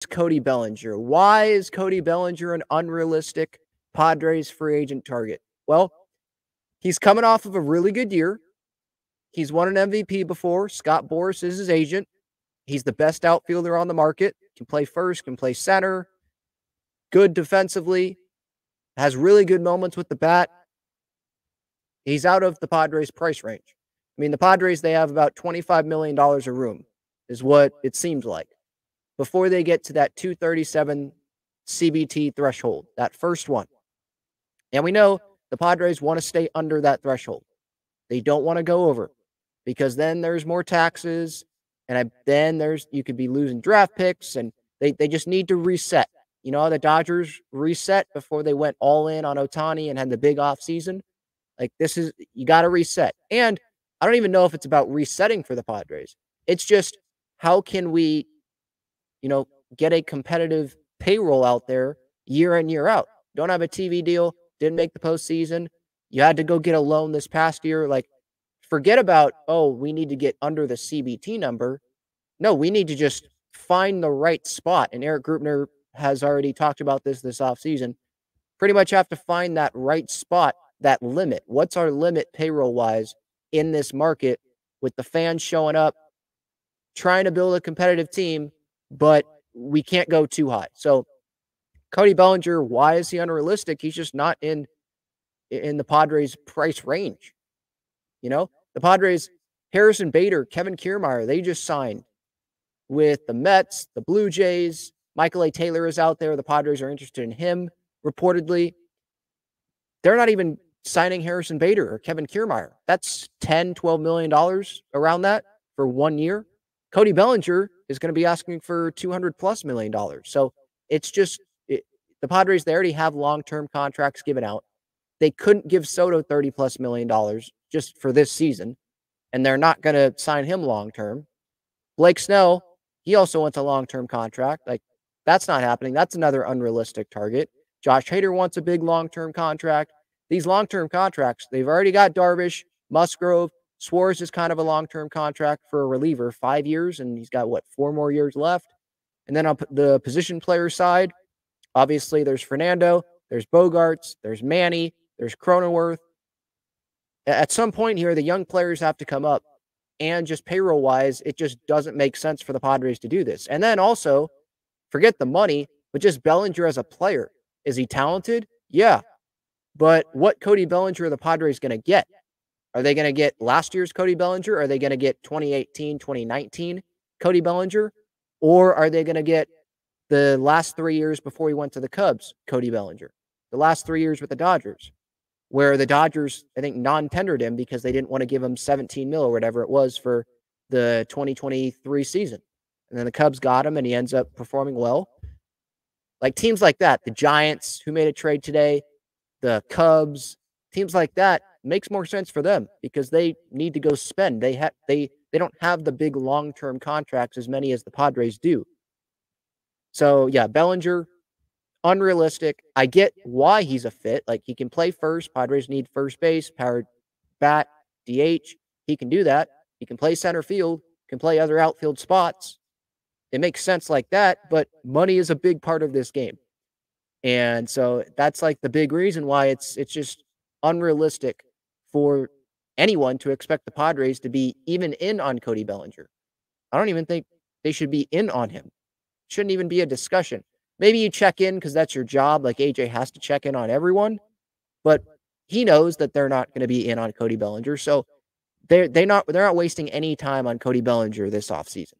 Cody Bellinger? Why is Cody Bellinger an unrealistic Padres free agent target? Well, he's coming off of a really good year. He's won an MVP before. Scott Boras is his agent. He's the best outfielder on the market. Can play first, can play center. Good defensively. Has really good moments with the bat. He's out of the Padres' price range. I mean, the Padres, they have about $25 million of room, is what it seems like, before they get to that 237 CBT threshold, that first one. And we know the Padres want to stay under that threshold. They don't want to go over, because then there's more taxes, and then you could be losing draft picks, and they just need to reset. You know, the Dodgers reset before they went all in on Ohtani and had the big offseason. Like, you got to reset. And I don't even know if it's about resetting for the Padres. It's just, how can we, get a competitive payroll out there year in, year out? Don't have a TV deal, didn't make the postseason. You had to go get a loan this past year. Like, forget about, we need to get under the CBT number. No, we need to just find the right spot. And Eric Grubner has already talked about this offseason. Pretty much have to find that right spot, that limit. What's our limit payroll-wise in this market, with the fans showing up, trying to build a competitive team, but we can't go too high. So Cody Bellinger, why is he unrealistic? He's just not in the Padres' price range. The Padres, Harrison Bader, Kevin Kiermaier, they just signed with the Mets, the Blue Jays. Michael A. Taylor is out there. The Padres are interested in him, reportedly. They're not even signing Harrison Bader or Kevin Kiermaier. That's $10, $12 million around that for 1 year. Cody Bellinger is going to be asking for $200+ million. So it's just, the Padres, they already have long-term contracts given out. They couldn't give Soto $30+ million just for this season, and they're not going to sign him long-term. Blake Snell, he also wants a long-term contract. Like, that's not happening. That's another unrealistic target. Josh Hader wants a big long-term contract. These long-term contracts, they've already got Darvish, Musgrove. Suarez is kind of a long-term contract for a reliever, 5 years, and he's got, 4 more years left. And then on the position player side, obviously there's Fernando, there's Bogarts, there's Manny, there's Cronenworth. At some point here, the young players have to come up, and just payroll-wise, it just doesn't make sense for the Padres to do this. And then also, forget the money, but just Bellinger as a player. Is he talented? Yeah. But what Cody Bellinger are the Padres going to get? Are they going to get last year's Cody Bellinger? Are they going to get 2018, 2019 Cody Bellinger? Or are they going to get the last 3 years before he went to the Cubs, Cody Bellinger? The last 3 years with the Dodgers, where the Dodgers, I think, non-tendered him because they didn't want to give him $17 million or whatever it was for the 2023 season. And then the Cubs got him, and he ends up performing well. Like, teams like that, the Giants, who made a trade today, the Cubs, teams like that, makes more sense for them because they need to go spend. They don't have the big long-term contracts, as many as the Padres do. So, yeah, Bellinger, unrealistic. I get why he's a fit. Like, he can play first. Padres need first base, powered bat, DH. He can do that. He can play center field, can play other outfield spots. It makes sense like that, but money is a big part of this game. And so that's like the big reason why it's just unrealistic for anyone to expect the Padres to be even in on Cody Bellinger. I don't even think they should be in on him. Shouldn't even be a discussion. Maybe you check in because that's your job. Like, AJ has to check in on everyone, but he knows that they're not going to be in on Cody Bellinger. So they're not wasting any time on Cody Bellinger this offseason.